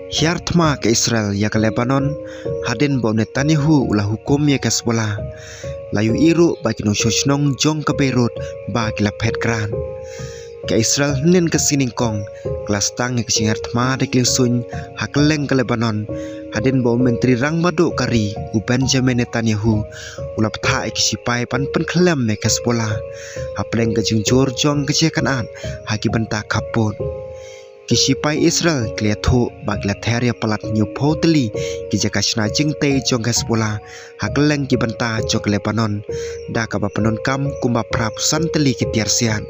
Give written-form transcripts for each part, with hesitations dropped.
Hiartma ke Israel ya ke Lebanon, hadin bau Netanyahu ulah hukum ya ke Hezbollah. Layu iru bagi no shoshnong jong ke Beirut bagi lapet kran. Ke Israel nin ke siningkong, kelas tang ya ke Hiartma de kilsun hakeleng ke Lebanon. Hadin bau menteri rang madu kari u Benjamin Netanyahu ulah peta ke sipai pan kelem ya ke Hezbollah. Hapleng ke jingjur jong ke kanaan haki benta kaput. Kisipai Israel kliathu bagla theria palat new potli kijaka shna jingte jong Hezbollah hakleng ki banta jok Lebanon da ka bapanon kam kumba prap santeli ki tiarsian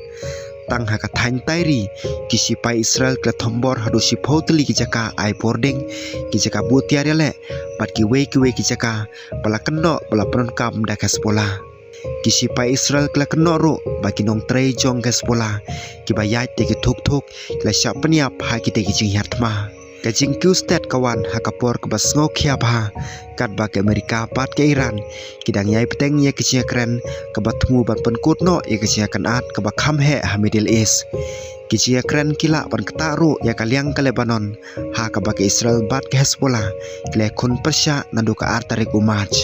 tang haka thain tairi kisipai Israel klathombor hadu si potli kijaka ai boarding kijaka butiaria le bat ki we kijaka bala kendo bala panon kam da Hezbollah. Kisipai Israel kela kenoro bagi nong trei jong Hezbollah kibayat teki thuk kela siap peniap haki teki jing Hiartma kajing kustet kawan hakapor kebas ngokia bah kat bagi Amerika pat ke Iran kidang yai peteng ye kecil keren kebatmu ban penkut no ye kecil kanat kebakam he ha Middle East kecil keren kila ban ketaru ya kaliang ke Lebanon ha kabagi Israel bat ke Hezbollah kela kun persya nandu ke artarik umat.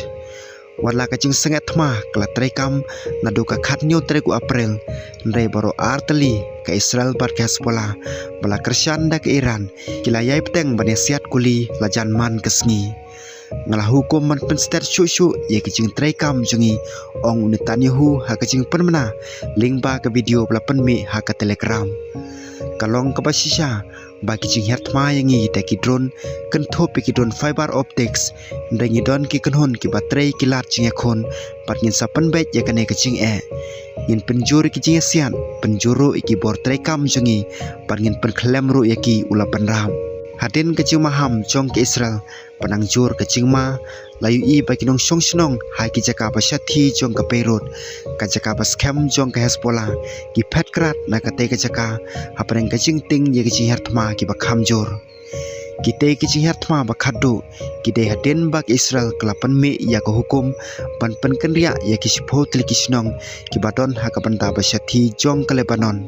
Warla kacing sengat mah kala terekam naduka khatnyo teregu April ndai baro arteli ke Israel bat ke Hezbollah bala kersan da ke Iran kila yai peteng banesiat kuli lajan man kesngi ngalah hukum man penstet syusyu ye kacing terekam jungi ong Netanyahu ha kacing penmena link ba ke video bala penmi ha ke Telegram kalong ke basisha bagi jing Hiartma yang ngi teki drone kentho pe ki drone fiber optics ndengi don ki kenhon ki baterai ki lat jing ekon pat ngin sapen bet ya kane kecing ngin penjuru ki jing sian penjuru iki bor trekam jungi pat ngin penklem ru yaki ula penram hadin kecing maham jong ke Israel panang jur kecing ma layu i bagi nong song snong hai ki jaka basyati jong ke Beirut ka jaka bas kem jong ke Hezbollah ki pet krat na kate ke jaka hapreng kecing ting ye kecing Hiartma ki bakham jur kite kecing Hiartma bakhadu kide hadin bak Israel kelapan mi ya ke hukum pan kenria ya ki sipot li kisnong ki badon ha ka banta basyati jong ke Lebanon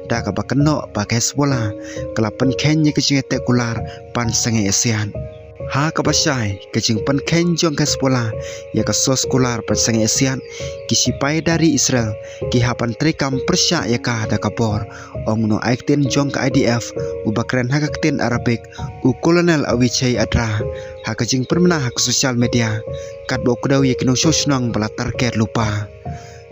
da ka bakeno bak Hezbollah kelapan ken ye kecing tekular pan sange ASEAN ha ka basyai kecing pan ken jong ke Hezbollah ya ka sos kular pan sange ASEAN kisipai dari Israel ki hapan trekam persya ya ka da ka bor ong no aikten jong ke IDF ubakren ha ka kten Arabic u kolonel awichai adra ha kecing permena ha ke sosial media kat bo kudau ye kino sosnong bala target lupa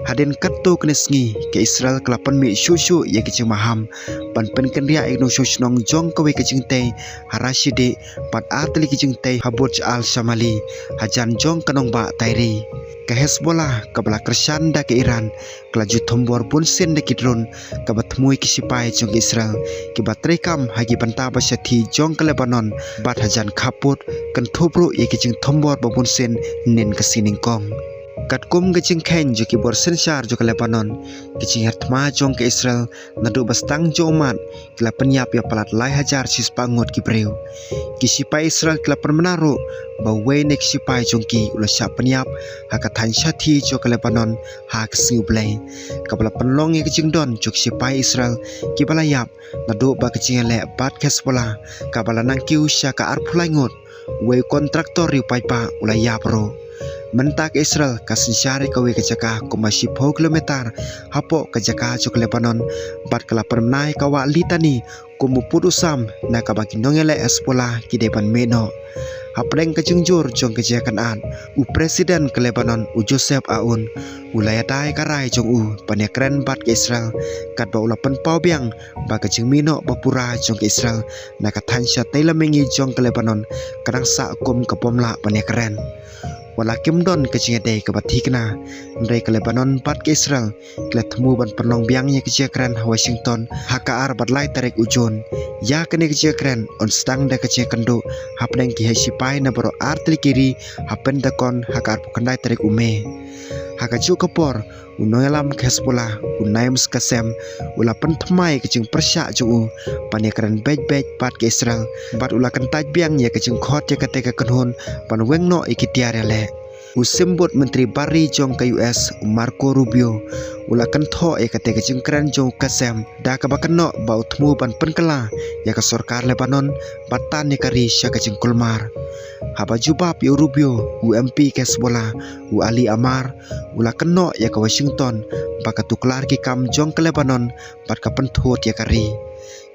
hadin katto knesngi ke Israel kelapan mi syusyu ye kecing maham pan kenria igno sosnong jong ke we kecing te harashide pat atli kecing te habuj al shamali hajan jong kanong ba tairi ke Hezbollah ke bala kersan da ke Iran kelaju tombor bunsin de kidron ke batmui kisipai jong Israel ke batrekam hagi banta basyati jong ke Lebanon bat hajan kaput kentubru ye kecing tombor babunsin nin ke siningkong katkum kecing ken jo ki bor sensar jo ke Lebanon kecing Hiartma jong ke Israel nadu bastang jo umat kila penyap ya palat lai hajar sis pangut ki breu kisipai Israel kila permenaru bawe nek sipai jong ki ulah sya penyap haka than syati jo ke Lebanon ha kesingu blai kabala penlong ye kecing don jo sipai Israel ki balayap nadu ba kecing le bat ke Hezbollah kabala nang ki usya ka arpulai ngut we kontraktor ri paipa ulah ya pro mentak Israel kasensyari kawe kejaka kumasi 10 kilometer hapo kejaka jok Lebanon bat kala permnai kawa litani kumu pudusam na kabaki nongele Hezbollah ki depan meno hapreng kejungjur jong kejakan an u presiden ke Lebanon u Joseph Aoun ulayatai karai jong u panyakren bat ke Israel kat ba ulapan paubiang ba kejing mino bapura jong ke Israel na katansya teilamengi jong ke Lebanon kadang sa kum kepomla panyakren wala kimdon kecing dei ke batikna ndai ke Lebanon pat ke Israel klet temu ban penong biangnya kecil keren Washington HKR badlai tarik ujun ya kene kecil keren on stang da kecil kendo hapneng ki hesipai na baro artli kiri hapen dakon HKR pukandai tarik ume hakaju kapor unoyalam ke Hezbollah unaim skasem ula pentemai kecing persya ju pania keren bej pat ke Israel bat ula kentaj biang ya kecing khot ya kateka kenhun pan wengno ikitiare le Usembut Menteri Bari jong ke US Marco Rubio ula kentho kate kejengkran jong Kasem da kabakenok bau temu ban penkela ya ke Sarkar Lebanon batan kari sya kejengkulmar. Haba jubab ya Rubio UMP ke Hezbollah u Ali Amar ula kenok ya ke Washington baka tuklar ki kam jong ke Lebanon bat ka penthut ya kari.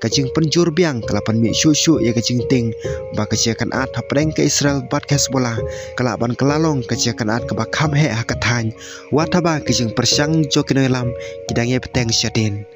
Kajing penjur biang kelapan mi syuk-syuk ya kajing ting ba kaciakan at hapreng ke Israel bat ke Hezbollah kelaban kelalong kaciakan at ke bakham he hakathan wataba kajing persyang jokinoilam kidangnya peteng syadin.